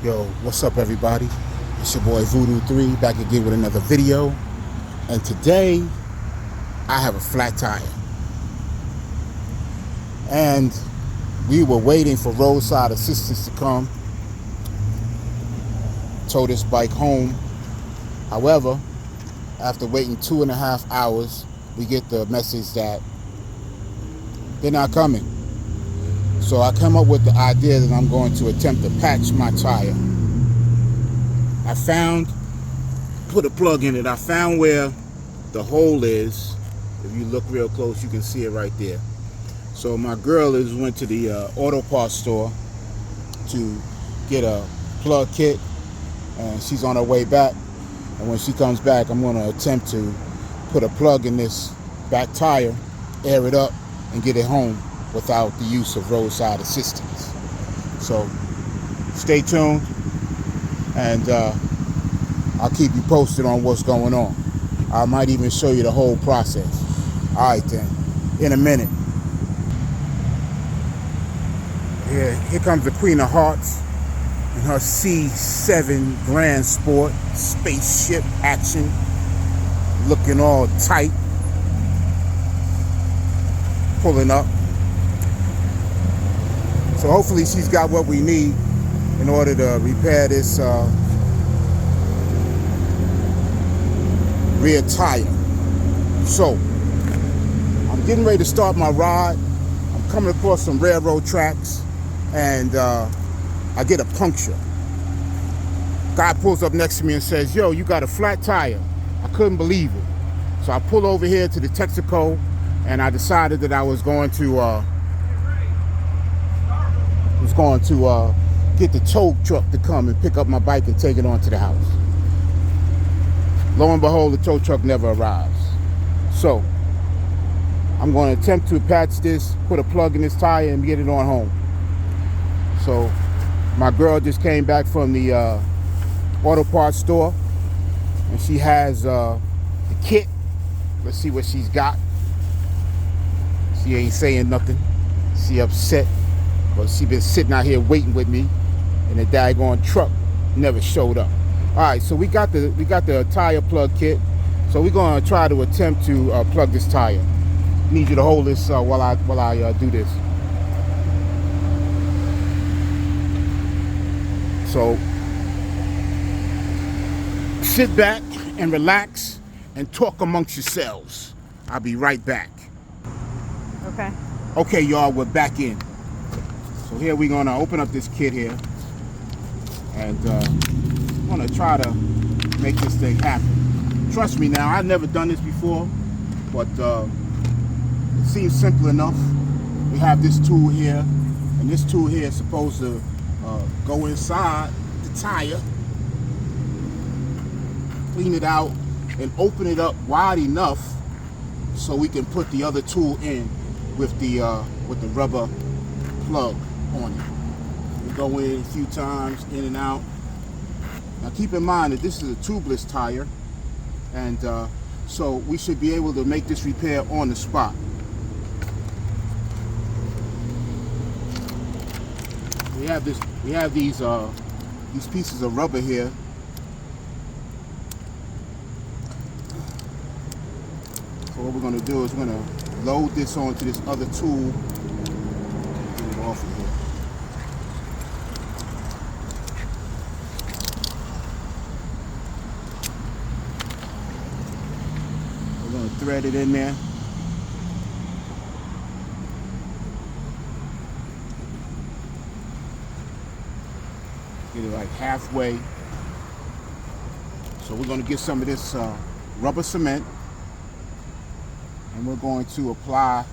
Yo, what's up everybody? It's your boy Voodoo3 back again with another video. And today I have a flat tire. And we were waiting for roadside assistance to come tow this bike home. However, after waiting 2.5 hours, we get the message that they're not coming. So I come up with the idea that I'm going to attempt to patch my tire. Put a plug in it. I found where the hole is. If you look real close, you can see it right there. So my girl went to the auto parts store to get a plug kit, and she's on her way back. And when she comes back, I'm going to attempt to put a plug in this back tire, air it up, and get it home without the use of roadside assistance. So stay tuned, and I'll keep you posted on what's going on. I might even show you the whole process. All right then, in a minute. Here comes the Queen of Hearts in her C7 Grand Sport spaceship action, looking all tight, pulling up. So hopefully she's got what we need in order to repair this rear tire. So I'm getting ready to start my ride. I'm coming across some railroad tracks, and I get a puncture. Guy pulls up next to me and says, "Yo, you got a flat tire." I couldn't believe it. So I pull over here to the Texaco, and I decided that I was going to get the tow truck to come and pick up my bike and take it on to the house. Lo and behold, the tow truck never arrives. So I'm going to attempt to patch this, put a plug in this tire, and get it on home. So my girl just came back from the auto parts store, and she has the kit. Let's see what she's got. She ain't saying nothing. She upset, but she been sitting out here waiting with me, and the daggone truck never showed up. All right, so we got the tire plug kit. So we're gonna try to attempt to plug this tire. Need you to hold this while I do this. So sit back and relax and talk amongst yourselves. I'll be right back. Okay. Okay, y'all, we're back in. So here we're gonna open up this kit here, and I'm gonna try to make this thing happen. Trust me now, I've never done this before, but it seems simple enough. We have this tool here, and this tool here is supposed to go inside the tire, clean it out, and open it up wide enough so we can put the other tool in with the rubber plug on it. We go in a few times, in and out. Now keep in mind that this is a tubeless tire, and so we should be able to make this repair on the spot. We have these pieces of rubber here. So what we're going to do is we're going to load this onto this other tool. Get it off of here. We're going to thread it in there. Get it like halfway. So we're going to get some of this rubber cement, and we're going to apply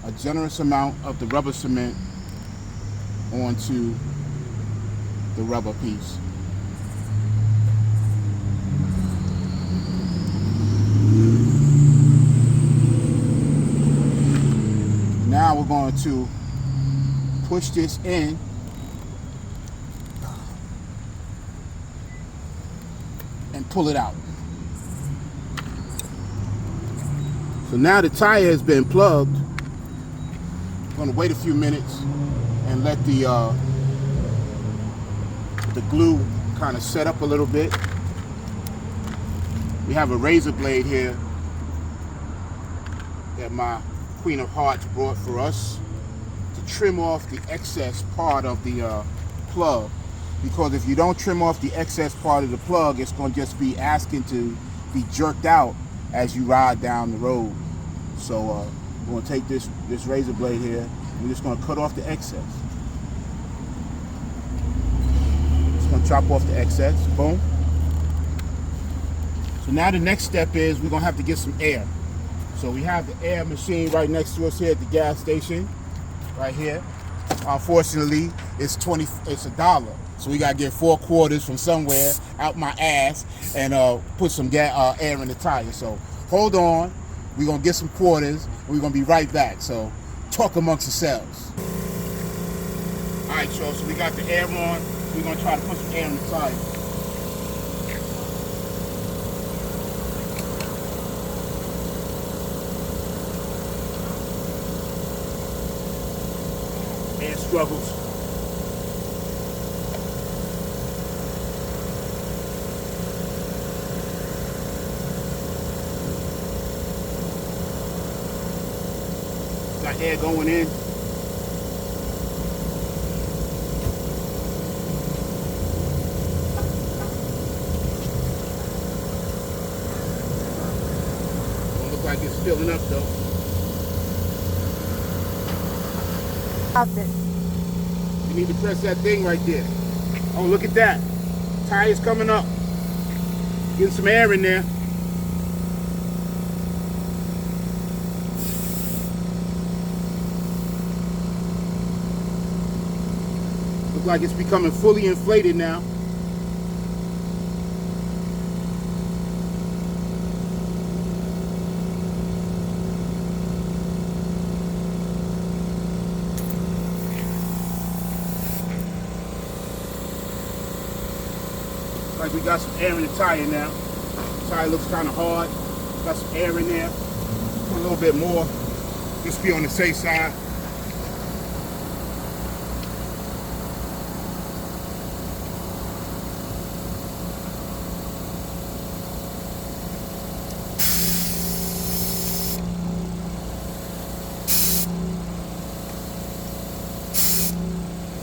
a generous amount of the rubber cement onto the rubber piece. Now we're going to push this in and pull it out. So now the tire has been plugged. I'm going to wait a few minutes and let the the glue kind of set up a little bit. We have a razor blade here that my Queen of Hearts brought for us to trim off the excess part of the plug. Because if you don't trim off the excess part of the plug, it's going to just be asking to be jerked out as you ride down the road. So we're going to take this razor blade here, and we're just going to cut off the excess. Just going to chop off the excess, boom. So now the next step is we're going to have to get some air. So we have the air machine right next to us here at the gas station, right here. Unfortunately, it's $1. So we gotta get 4 quarters from somewhere out my ass and put some air in the tire. So hold on, we're gonna get some quarters and we're gonna be right back. So talk amongst yourselves. All right, y'all, so we got the air on. We're gonna try to put some air in the tire. Air struggles. Got air going in. Don't look like it's filling up though. Stopped it. You need to press that thing right there. Oh, look at that. Tire's coming up. Getting some air in there. Looks like it's becoming fully inflated now. Like we got some air in the tire now. The tire looks kind of hard. Got some air in there. Put a little bit more. Just be on the safe side.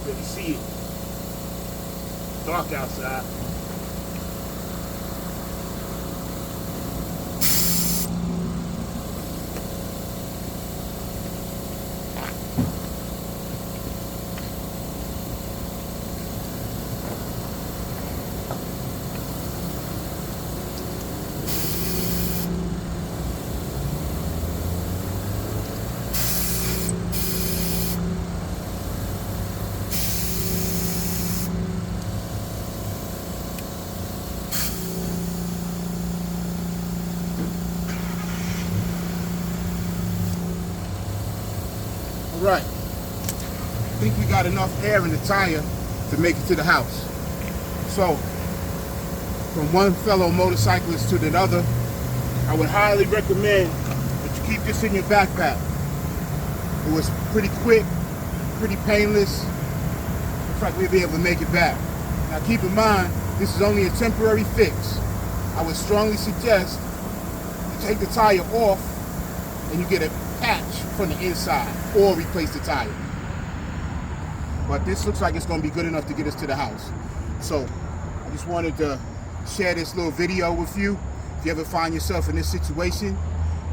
Really see it. Dark outside. Right. I think we got enough air in the tire to make it to the house. So, from one fellow motorcyclist to the other, I would highly recommend that you keep this in your backpack. It was pretty quick, pretty painless. Looks like we'll be able to make it back. Now keep in mind, this is only a temporary fix. I would strongly suggest you take the tire off and you get a patch from the inside or replace the tire. But this looks like it's going to be good enough to get us to the house. So I just wanted to share this little video with you. If you ever find yourself in this situation,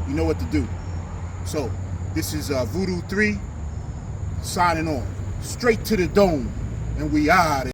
you know what to do. So this is Voodoo 3 signing on. Straight to the dome, and we are.